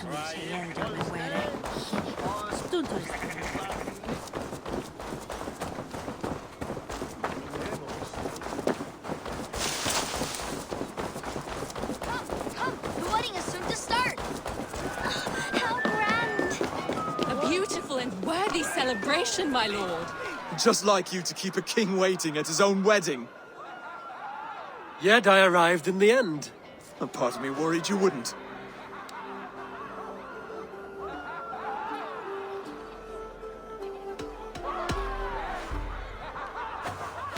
The wedding is soon to start. How grand. A beautiful and worthy celebration, my lord. Just like you to keep a king waiting at his own wedding. Yet I arrived in the end. A part of me worried you wouldn't.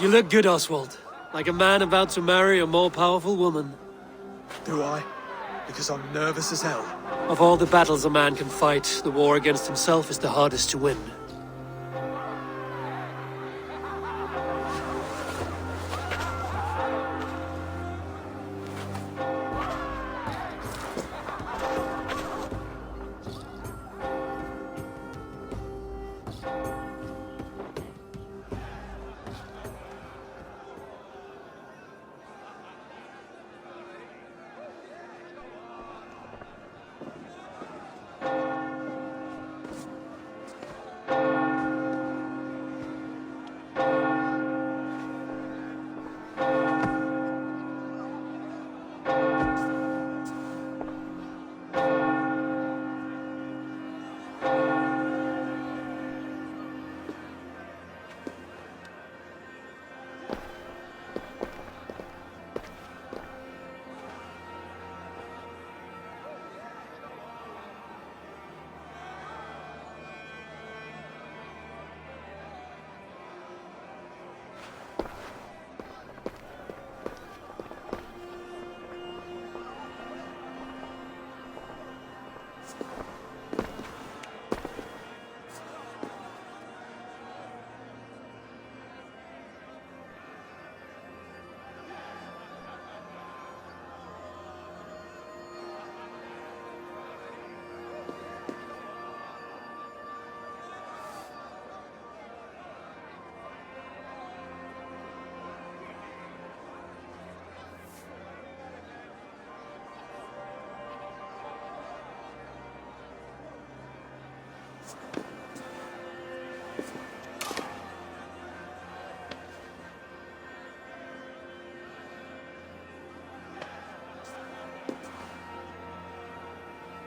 You look good, Oswald. Like a man about to marry a more powerful woman. Do I? Because I'm nervous as hell. Of all the battles a man can fight, the war against himself is the hardest to win.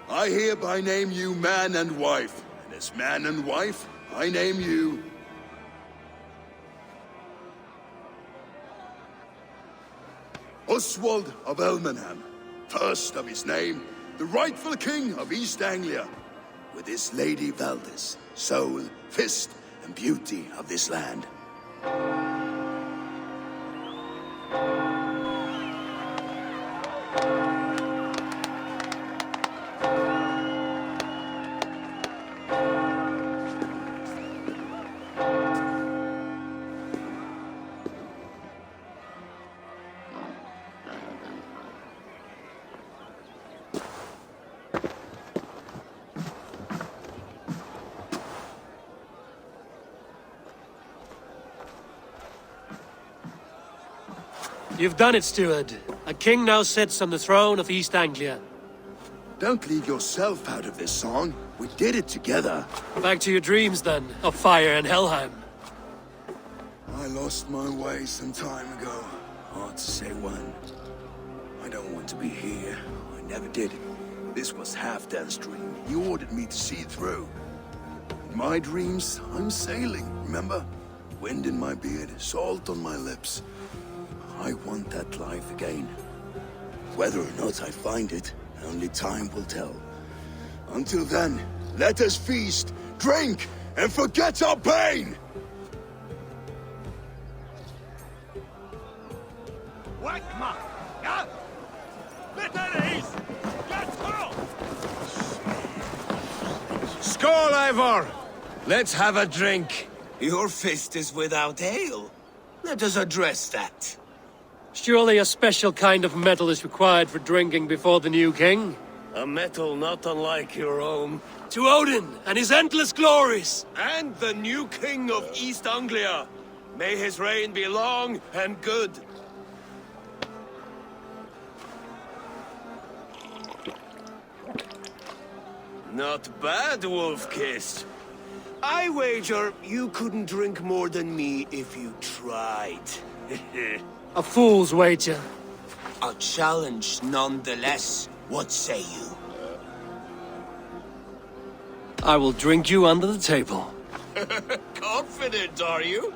I hereby name you man and wife, and as man and wife, I name you... Oswald of Elmenham, first of his name, the rightful king of East Anglia, with his lady Valdis, soul, fist, and beauty of this land. You've done it, steward. A king now sits on the throne of East Anglia. Don't leave yourself out of this song. We did it together. Back to your dreams, then, of fire and Helheim. I lost my way some time ago. Hard to say when. I don't want to be here. I never did. This was Halfdan's dream. He ordered me to see it through. In my dreams, I'm sailing, remember? Wind in my beard, salt on my lips. I want that life again. Whether or not I find it, only time will tell. Until then, let us feast, drink, and forget our pain! Whack-ma! Ja! Bitte is! Let's go! Skål, Ivor! Let's have a drink. Your fist is without ale. Let us address that. Surely a special kind of metal is required for drinking before the new king? A metal not unlike your own. To Odin and his endless glories! And the new king of East Anglia. May his reign be long and good. Not bad, Wolf-Kissed. I wager you couldn't drink more than me if you tried. A fool's wager. A challenge nonetheless. What say you? I will drink you under the table. Confident, are you?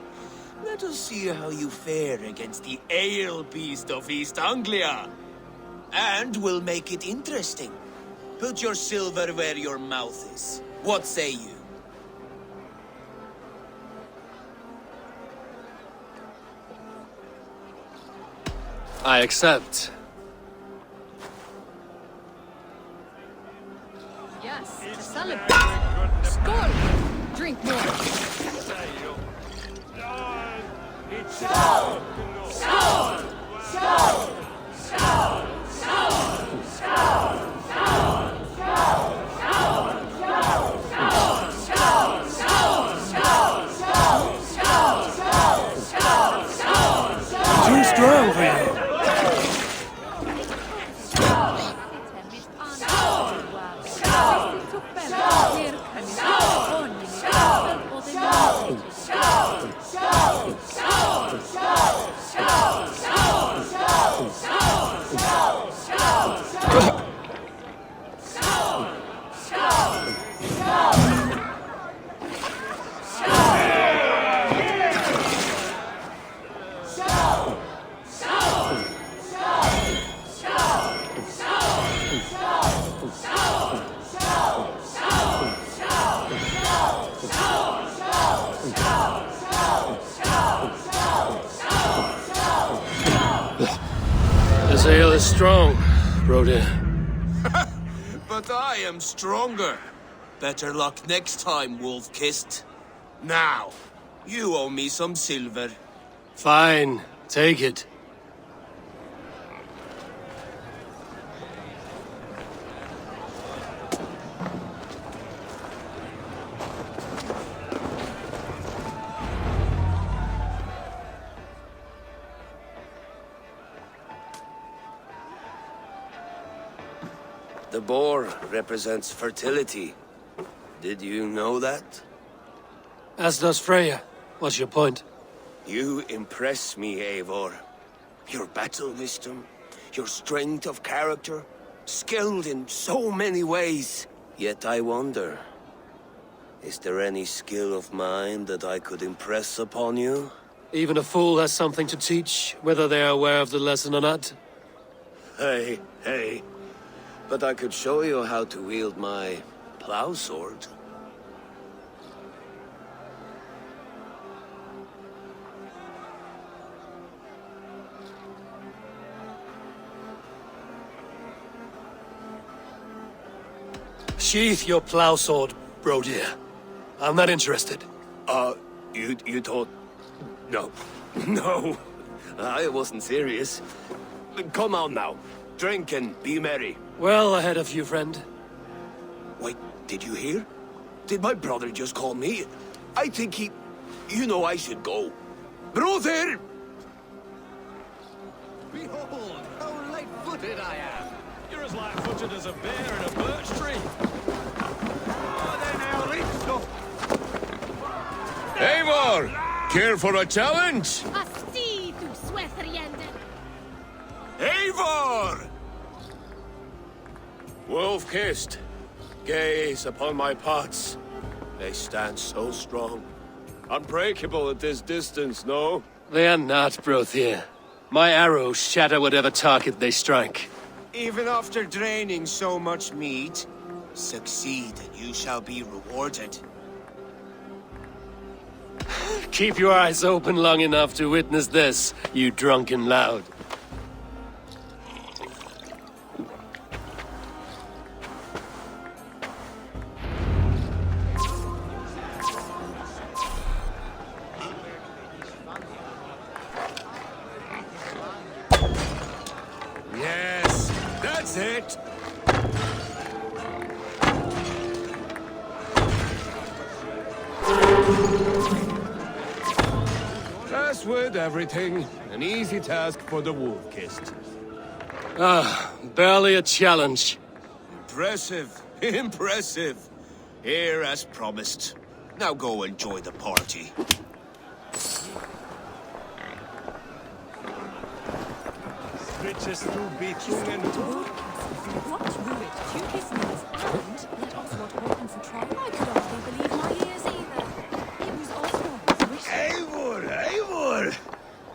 Let us see how you fare against the ale beast of East Anglia. And we'll make it interesting. Put your silver where your mouth is. What say you? I accept. Yes, to celebrate. Skål! Drink more. Too strong for you. This ale is strong, Brody. But I am stronger. Better luck next time, Wolf-Kissed. Now, you owe me some silver. Fine, take it. The boar represents fertility. Did you know that? As does Freya. What's your point? You impress me, Eivor. Your battle wisdom, your strength of character, skilled in so many ways. Yet I wonder, is there any skill of mine that I could impress upon you? Even a fool has something to teach, whether they are aware of the lesson or not. Hey. But I could show you how to wield my plow sword. Sheath your plow sword, Brody. I'm not interested. You thought... No. No. I wasn't serious. Come on now. Drink and be merry. Well ahead of you, friend. Wait, did you hear? Did my brother just call me? I think he... You know I should go. Brother! Behold, how light-footed I am. You're as light-footed as a bear in a birch tree. Oh, then I'll reach so. Eivor! Care for a challenge? Asti, du sweateriender. Eivor! Wolf-Kissed, gaze upon my parts. They stand so strong. Unbreakable at this distance, no? They are not, Brothier. My arrows shatter whatever target they strike. Even after draining so much meat, succeed and you shall be rewarded. Keep your eyes open long enough to witness this, you drunken loud. Yes, that's it. As with everything, an easy task for the Wolf-Kissed. Barely a challenge. Impressive, Impressive. Here as promised. Now go enjoy the party. Switches through Beethoven. What ruined cutest news and let Oswald open for trial? I could hardly believe my ears either. It was Oswald's wish. Eivor!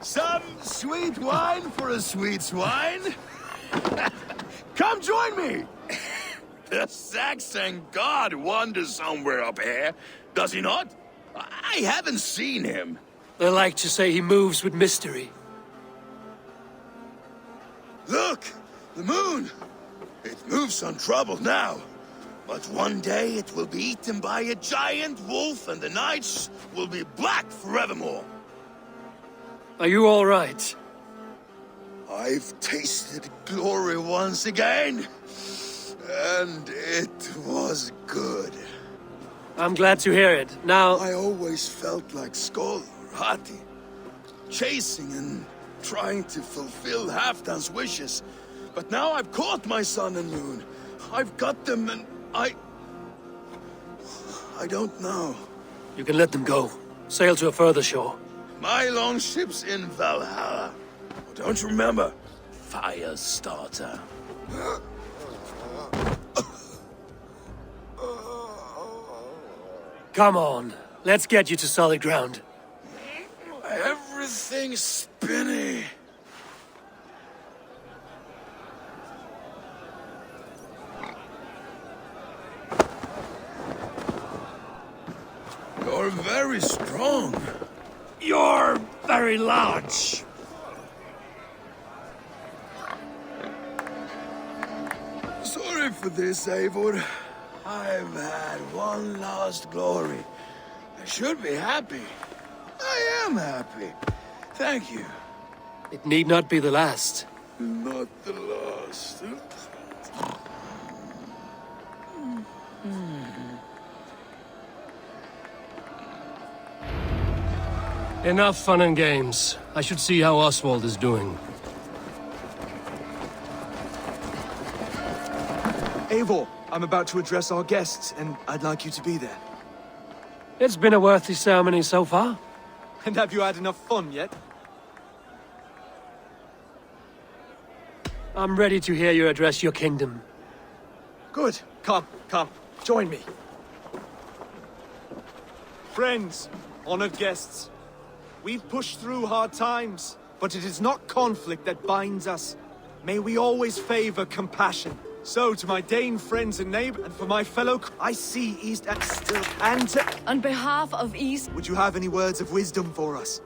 Some sweet wine for a sweet swine? Come join me! The Saxon god wanders somewhere up here, does he not? I haven't seen him. They like to say he moves with mystery. Look! The moon! It moves untroubled now. But one day it will be eaten by a giant wolf and the nights will be black forevermore. Are you all right? I've tasted glory once again. And it was good. I'm glad to hear it. Now, I always felt like Skoll or Hati, chasing and trying to fulfill Halfdan's wishes. But now I've caught my sun and moon. I've got them and I don't know. you can let them go. Sail to a further shore. My longship's in Valhalla. Don't you remember? Fire starter. Come on, let's get you to solid ground. Everything's spinny. You're very strong. You're very large. Sorry for this, Eivor. I've had one last glory. I should be happy. I am happy. Thank you. It need not be the last. Not the last. Enough fun and games. I should see how Oswald is doing. Eivor, I'm about to address our guests, and I'd like you to be there. It's been a worthy ceremony so far. And have you had enough fun yet? I'm ready to hear you address your kingdom. Good. Come, join me. Friends, honored guests, we've pushed through hard times, but it is not conflict that binds us. May we always favor compassion. So, to my Dane friends and neighbors, and for my fellow, I see East and still, and On behalf of East, would you have any words of wisdom for us?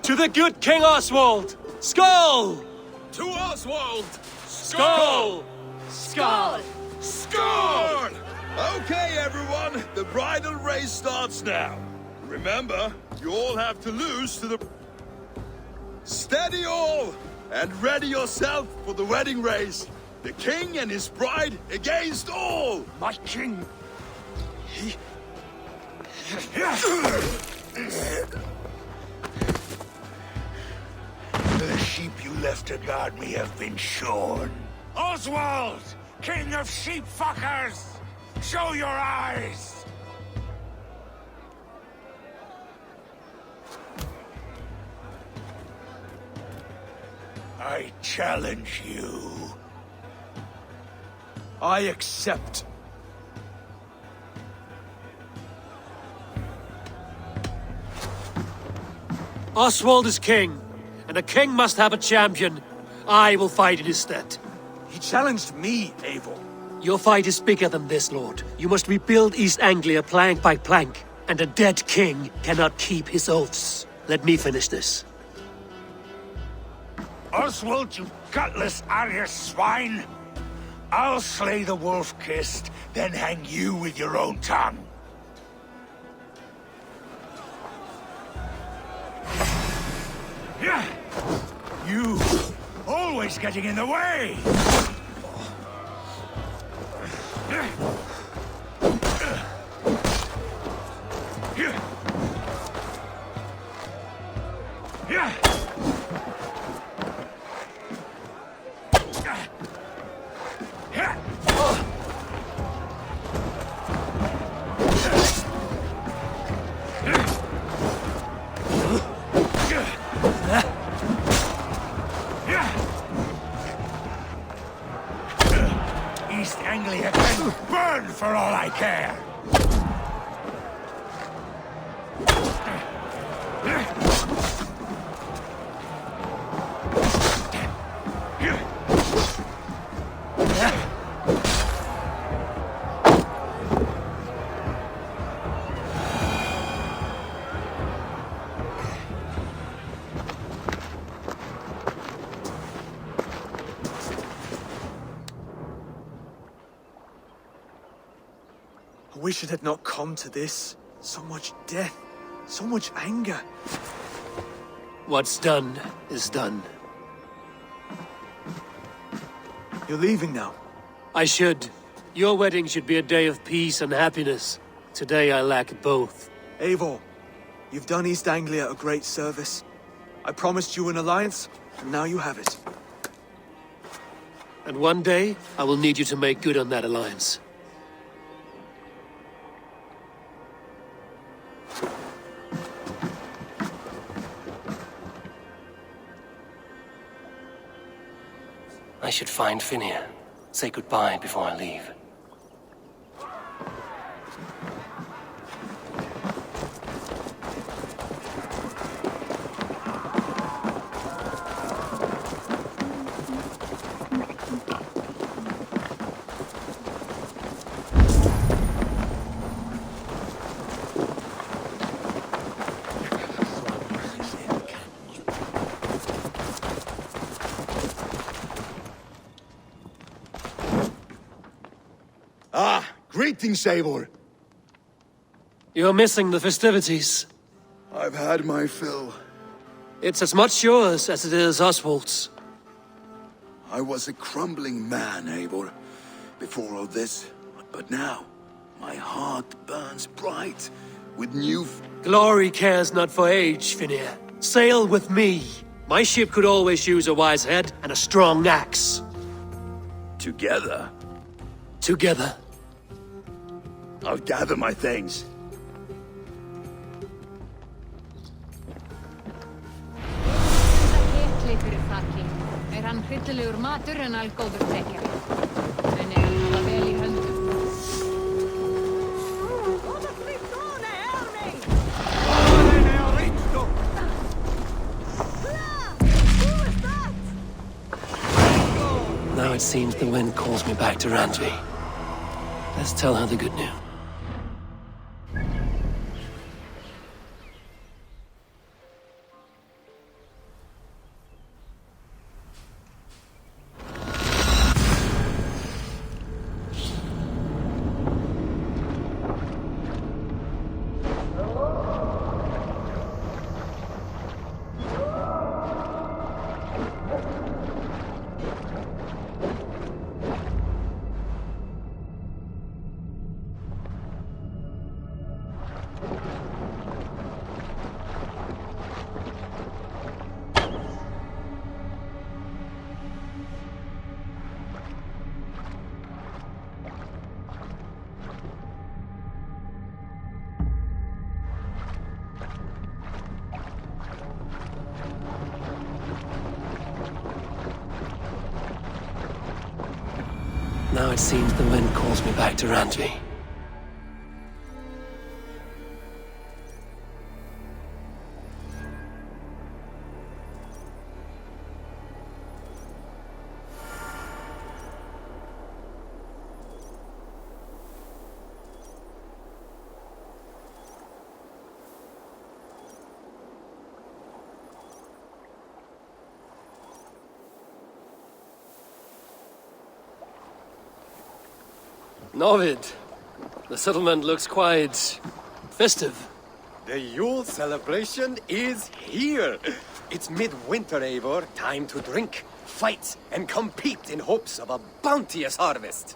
To the good King Oswald! Skull! To Oswald! Skull! Skull! Score! Okay, everyone, the bridal race starts now. Remember, you all have to lose to the... Steady all! And ready yourself for the wedding race. The king and his bride against all! My king. The sheep you left to guard me have been shorn. Oswald! King of sheep fuckers! Show your eyes! I challenge you. I accept. Oswald is king, and a king must have a champion. I will fight in his stead. He challenged me, Eivor. Your fight is bigger than this, Lord. You must rebuild East Anglia plank by plank, and a dead king cannot keep his oaths. Let me finish this. Oswald, you gutless Arya swine! I'll slay the wolf-kissed, then hang you with your own tongue. You always getting in the way! I care! I wish it had not come to this. So much death, so much anger. What's done is done. You're leaving now. I should. Your wedding should be a day of peace and happiness. Today I lack both. Eivor, you've done East Anglia a great service. I promised you an alliance, and now you have it. And one day, I will need you to make good on that alliance. I should find Finnear. Say goodbye before I leave. Greetings, Eivor. You're missing the festivities. I've had my fill. It's as much yours as it is Oswald's. I was a crumbling man, Eivor, before all this. But now, my heart burns bright with new... Glory cares not for age, Finnear. Sail with me. My ship could always use a wise head and a strong axe. Together, Together. I'll gather my things. Fyrir þakki. Hann hryllilegur matur en algóður þekkjari. En hafa vel í höndum. Now it seems the wind calls me back to Randvi. Let's tell her the good news. Now it seems the wind calls me back to Randvi. Novid, the settlement looks quite festive. The Yule celebration is here. It's midwinter, Eivor. Time to drink, fight, and compete in hopes of a bounteous harvest.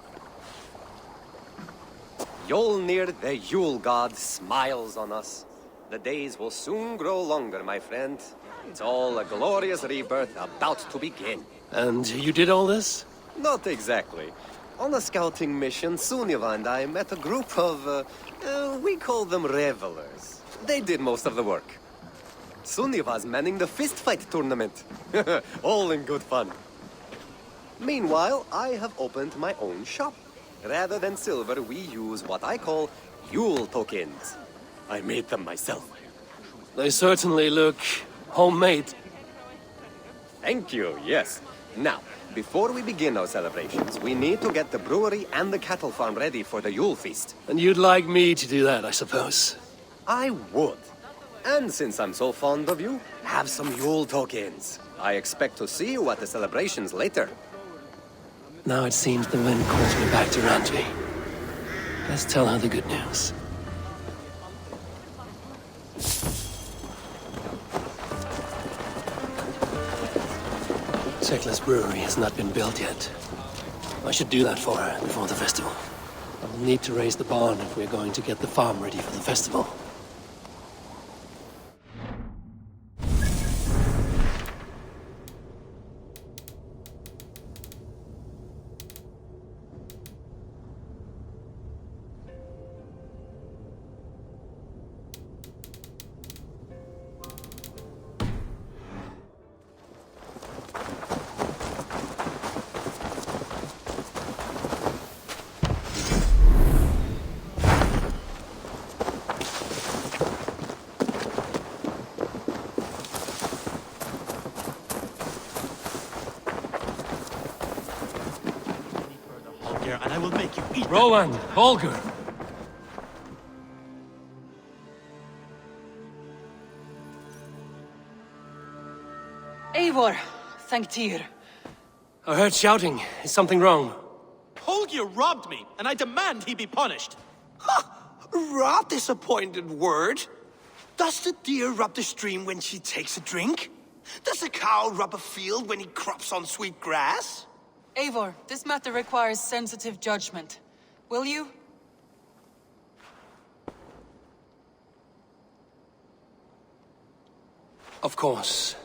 Yolnir, the Yule god, smiles on us. The days will soon grow longer, my friend. It's all a glorious rebirth about to begin. And you did all this? Not exactly. On a scouting mission, Sunniva and I met a group of, we call them revelers. They did most of the work. Sunniva's manning the fistfight tournament. All in good fun. Meanwhile, I have opened my own shop. Rather than silver, we use what I call Yule tokens. I made them myself. They certainly look homemade. Thank you, yes. Now, before we begin our celebrations, we need to get the brewery and the cattle farm ready for the Yule feast. And you'd like me to do that, I suppose. I would. And since I'm so fond of you, have some Yule tokens. I expect to see you at the celebrations later. Now it seems the wind calls me back to Randvi. Let's tell her the good news. Tekla's brewery has not been built yet. I should do that for her before the festival. I will need to raise the barn if we're going to get the farm ready for the festival. And I will make you eat. Rowan! Holger! Eivor, thank Tyr. I heard shouting. Is something wrong? Holger robbed me, and I demand he be punished. Rot disappointed word. Does the deer rub the stream when she takes a drink? Does a cow rub a field when he crops on sweet grass? Eivor, this matter requires sensitive judgment. Will you? Of course.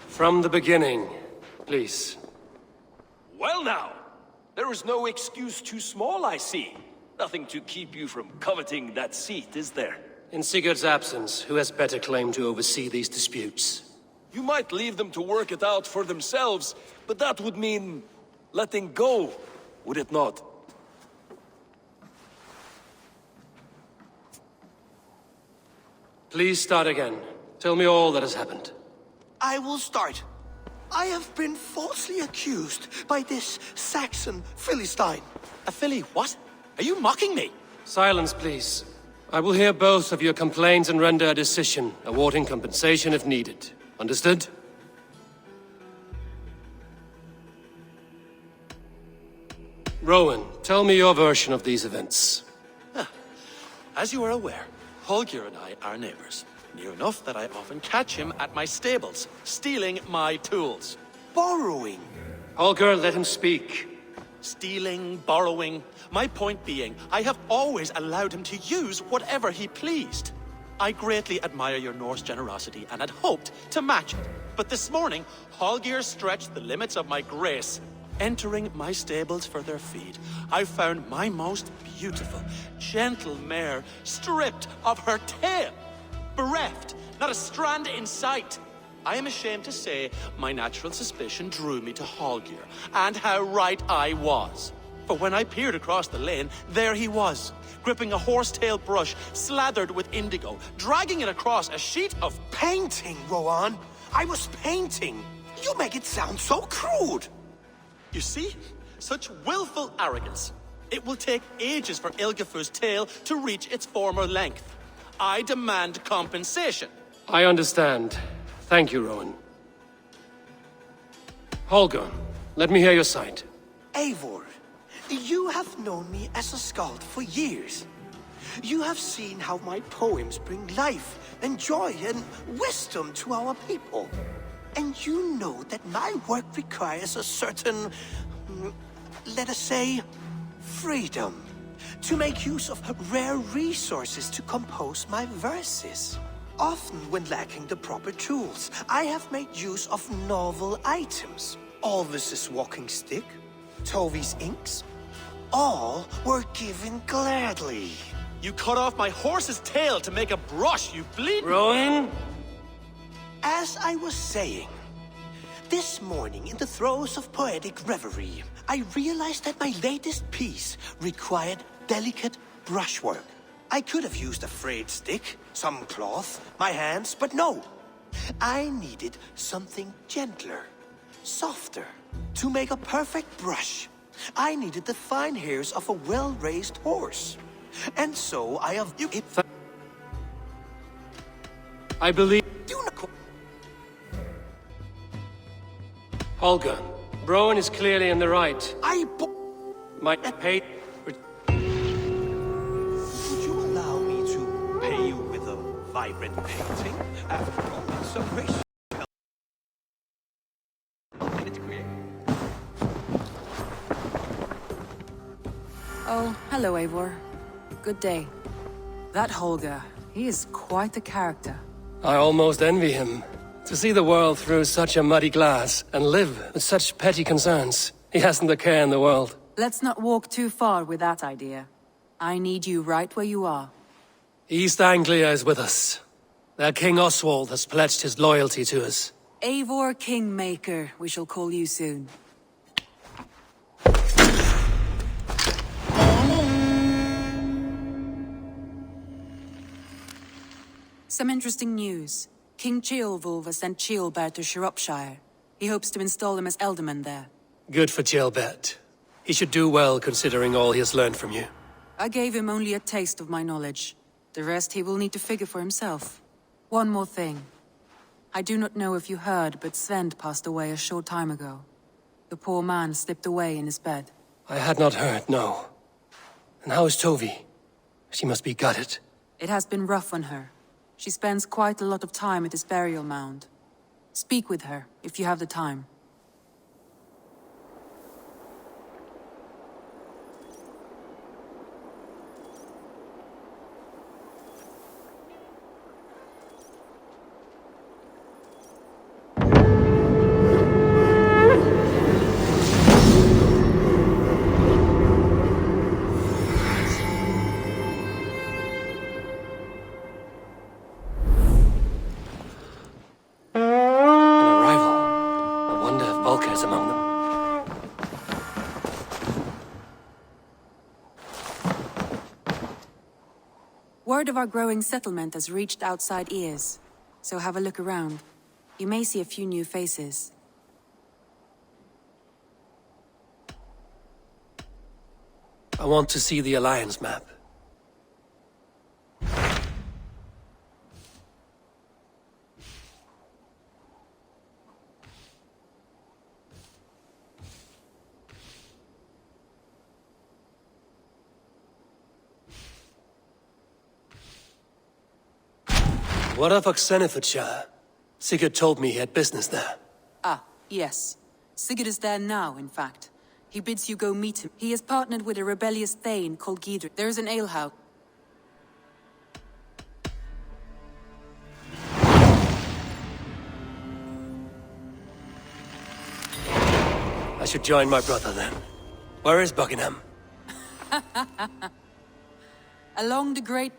From the beginning, please. Well now, there is no excuse too small, I see. Nothing to keep you from coveting that seat, is there? In Sigurd's absence, who has better claim to oversee these disputes? You might leave them to work it out for themselves, but that would mean letting go, would it not? Please start again. Tell me all that has happened. I will start. I have been falsely accused by this Saxon Philistine. A Philly what? Are you mocking me? Silence, please. I will hear both of your complaints and render a decision, awarding compensation if needed. Understood? Rowan, tell me your version of these events. As you are aware, Holger and I are neighbors. Near enough that I often catch him at my stables, stealing my tools. Borrowing. Holger, let him speak. Stealing, borrowing. My point being, I have always allowed him to use whatever he pleased. I greatly admire your Norse generosity and had hoped to match it. But this morning, Holger stretched the limits of my grace. Entering my stables for their feed, I found my most beautiful, gentle mare stripped of her tail. Bereft, not a strand in sight. I am ashamed to say my natural suspicion drew me to Holger, and how right I was. For when I peered across the lane, there he was, gripping a horsetail brush slathered with indigo, dragging it across a sheet of Painting, Rowan. I was painting. You make it sound so crude. You see? Such willful arrogance. It will take ages for Ilgefu's tail to reach its former length. I demand compensation. I understand. Thank you, Rowan. Holger, let me hear your side. Eivor, you have known me as a skald for years. You have seen how my poems bring life and joy and wisdom to our people. And you know that my work requires a certain, let us say, freedom. To make use of rare resources to compose my verses. Often when lacking the proper tools, I have made use of novel items. Alvis's walking stick, Tovi's inks, all were given gladly. You cut off my horse's tail to make a brush, you bleed. Rowan? As I was saying, this morning in the throes of poetic reverie, I realized that my latest piece required delicate brushwork. I could have used a frayed stick, some cloth, my hands, but no. I needed something gentler, softer. To make a perfect brush, I needed the fine hairs of a well-raised horse. And so I have... I believe... Holger, Broen is clearly in the right. My pay... Would you allow me to pay you with a vibrant painting? After all, it's so gracious. Oh, hello, Eivor. Good day. That Holger, he is quite a character. I almost envy him. To see the world through such a muddy glass and live with such petty concerns. He hasn't a care in the world. Let's not walk too far with that idea. I need you right where you are. East Anglia is with us. Their King Oswald has pledged his loyalty to us. Eivor Kingmaker, we shall call you soon. Some interesting news. King Ceolwulf has sent Ceolbert to Shropshire. He hopes to install him as Ealdorman there. Good for Ceolbert. He should do well considering all he has learned from you. I gave him only a taste of my knowledge. The rest he will need to figure for himself. One more thing. I do not know if you heard, but Sven passed away a short time ago. The poor man slipped away in his bed. I had not heard, no. And how is Tovi? She must be gutted. It has been rough on her. She spends quite a lot of time at his burial mound. Speak with her, if you have the time. Among them. Word of our growing settlement has reached outside ears, so have a look around. You may see a few new faces. I want to see the Alliance map. What of Oxenfordshire? Sigurd told me he had business there. Ah, yes. Sigurd is there now, in fact. He bids you go meet him. He has partnered with a rebellious thane called Gidr. There is an alehouse. I should join my brother then. Where is Buckingham? Along the Great